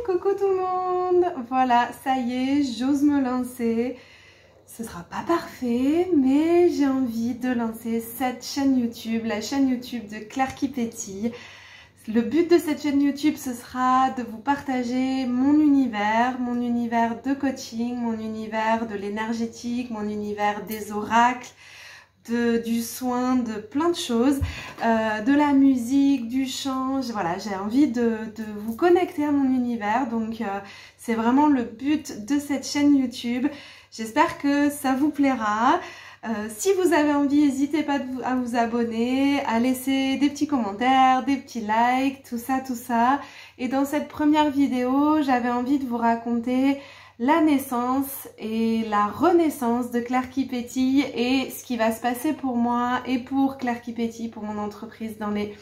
Coucou tout le monde. Voilà, ça y est, j'ose me lancer. Ce sera pas parfait, mais j'ai envie de lancer cette chaîne YouTube, la chaîne YouTube de Claire qui pétille. Le but de cette chaîne YouTube, ce sera de vous partager mon univers de coaching, mon univers de l'énergétique, mon univers des oracles, du soin, de plein de choses, de la musique, du chant. Voilà, j'ai envie de vous connecter à mon univers, donc c'est vraiment le but de cette chaîne YouTube. J'espère que ça vous plaira. Si vous avez envie, n'hésitez pas à vous abonner, à laisser des petits commentaires, des petits likes, tout ça. Et dans cette première vidéo, j'avais envie de vous raconter la naissance et la renaissance de Claire qui pétille et ce qui va se passer pour moi et pour Claire qui pétille, pour mon entreprise dans les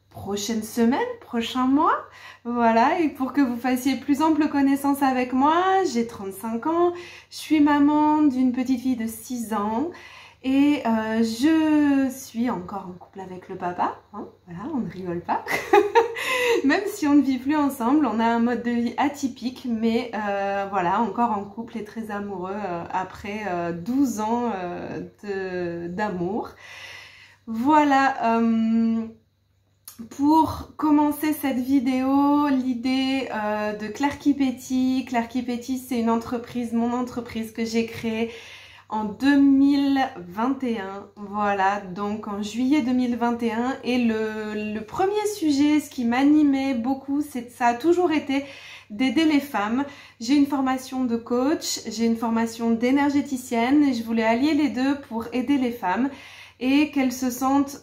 prochaines semaines, prochains mois. Voilà, et pour que vous fassiez plus ample connaissance avec moi, j'ai 35 ans, je suis maman d'une petite fille de 6 ans et je suis encore en couple avec le papa, hein, voilà, on ne rigole pas. Même si on ne vit plus ensemble, on a un mode de vie atypique, mais voilà, encore en couple et très amoureux après 12 ans d'amour. Voilà, pour commencer cette vidéo, l'idée de Claire qui pétille. Claire qui pétille, c'est une entreprise, mon entreprise que j'ai créée en 2021, voilà, donc en juillet 2021, et le premier sujet, ce qui m'animait beaucoup, ça a toujours été d'aider les femmes. J'ai une formation de coach, j'ai une formation d'énergéticienne, et je voulais allier les deux pour aider les femmes et qu'elles se sentent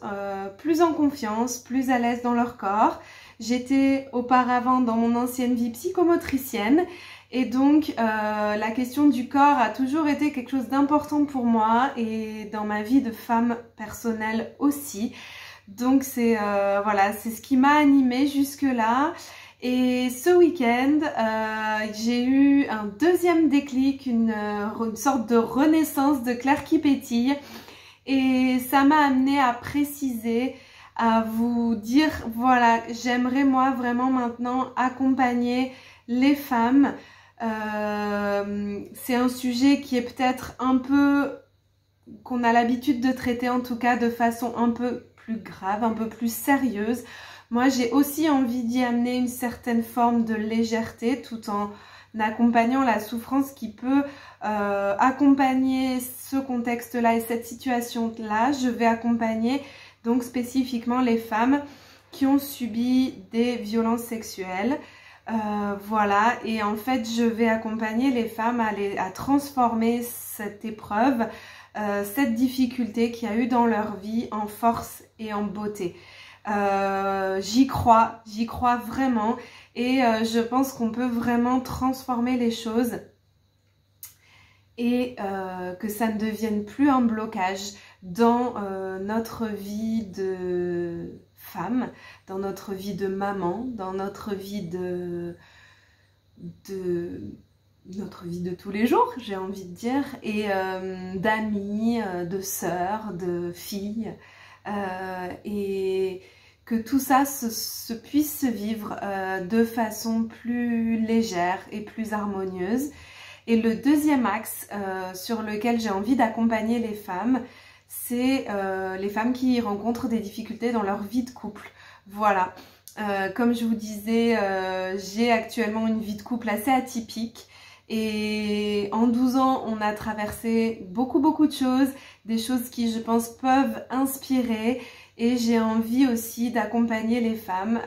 plus en confiance, plus à l'aise dans leur corps. J'étais auparavant dans mon ancienne vie psychomotricienne, et donc la question du corps a toujours été quelque chose d'important pour moi et dans ma vie de femme personnelle aussi. Donc c'est voilà, c'est ce qui m'a animée jusque-là. Et ce week-end, j'ai eu un deuxième déclic, une sorte de renaissance de Claire qui pétille. Et ça m'a amenée à préciser, à vous dire, voilà, j'aimerais moi vraiment maintenant accompagner les femmes. C'est un sujet qui est peut-être un peu, qu'on a l'habitude de traiter en tout cas de façon un peu plus grave, un peu plus sérieuse. Moi j'ai aussi envie d'y amener une certaine forme de légèreté tout en accompagnant la souffrance qui peut accompagner ce contexte-là et cette situation-là. Je vais accompagner donc spécifiquement les femmes qui ont subi des violences sexuelles. Voilà, et en fait je vais accompagner les femmes à transformer cette épreuve, cette difficulté qu'il y a eu dans leur vie en force et en beauté. J'y crois vraiment, et je pense qu'on peut vraiment transformer les choses et que ça ne devienne plus un blocage dans notre vie de femme, dans notre vie de maman, dans notre vie notre vie de tous les jours, j'ai envie de dire, et d'amis, de sœurs, de filles, et que tout ça se puisse vivre de façon plus légère et plus harmonieuse. Et le deuxième axe sur lequel j'ai envie d'accompagner les femmes, c'est les femmes qui rencontrent des difficultés dans leur vie de couple. Voilà, comme je vous disais, j'ai actuellement une vie de couple assez atypique. Et en 12 ans, on a traversé beaucoup de choses, des choses qui, je pense, peuvent inspirer. Et j'ai envie aussi d'accompagner les femmes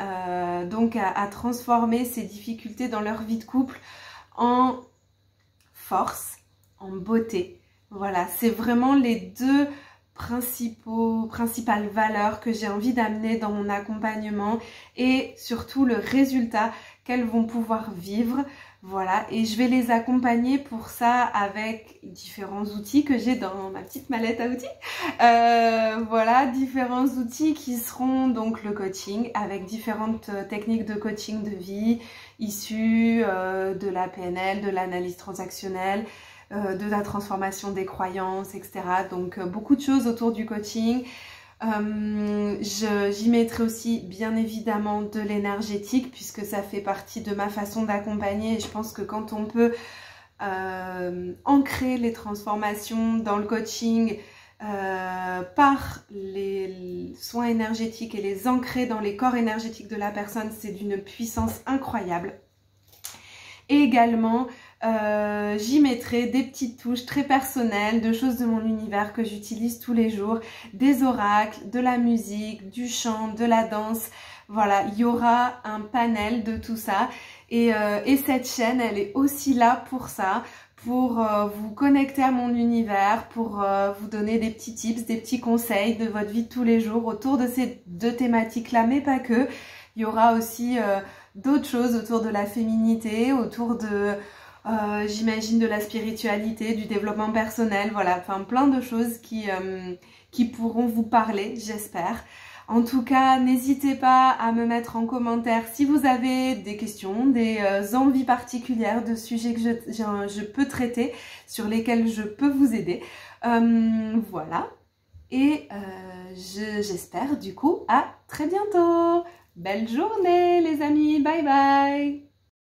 donc à transformer ces difficultés dans leur vie de couple en force, en beauté. Voilà, c'est vraiment les deux principales valeurs que j'ai envie d'amener dans mon accompagnement et surtout le résultat qu'elles vont pouvoir vivre. Voilà, et je vais les accompagner pour ça avec différents outils que j'ai dans ma petite mallette à outils. Voilà, différents outils qui seront donc le coaching avec différentes techniques de coaching de vie issues de la PNL, de l'analyse transactionnelle, de la transformation des croyances, etc. Donc beaucoup de choses autour du coaching. J'y mettrai aussi bien évidemment de l'énergétique puisque ça fait partie de ma façon d'accompagner et je pense que quand on peut ancrer les transformations dans le coaching par les soins énergétiques et les ancrer dans les corps énergétiques de la personne, c'est d'une puissance incroyable. Et également, j'y mettrai des petites touches très personnelles, de choses de mon univers que j'utilise tous les jours, des oracles, de la musique, du chant, de la danse. Voilà, il y aura un panel de tout ça. Et cette chaîne, elle est aussi là pour ça, pour vous connecter à mon univers, pour vous donner des petits tips, des petits conseils de votre vie de tous les jours autour de ces deux thématiques-là, mais pas que. Il y aura aussi d'autres choses autour de la féminité, autour de, j'imagine, de la spiritualité, du développement personnel, voilà, enfin plein de choses qui pourront vous parler, j'espère. En tout cas, n'hésitez pas à me mettre en commentaire si vous avez des questions, des envies particulières de sujets que je peux traiter, sur lesquels je peux vous aider. Voilà, et j'espère du coup à très bientôt. Belle journée les amis, bye bye.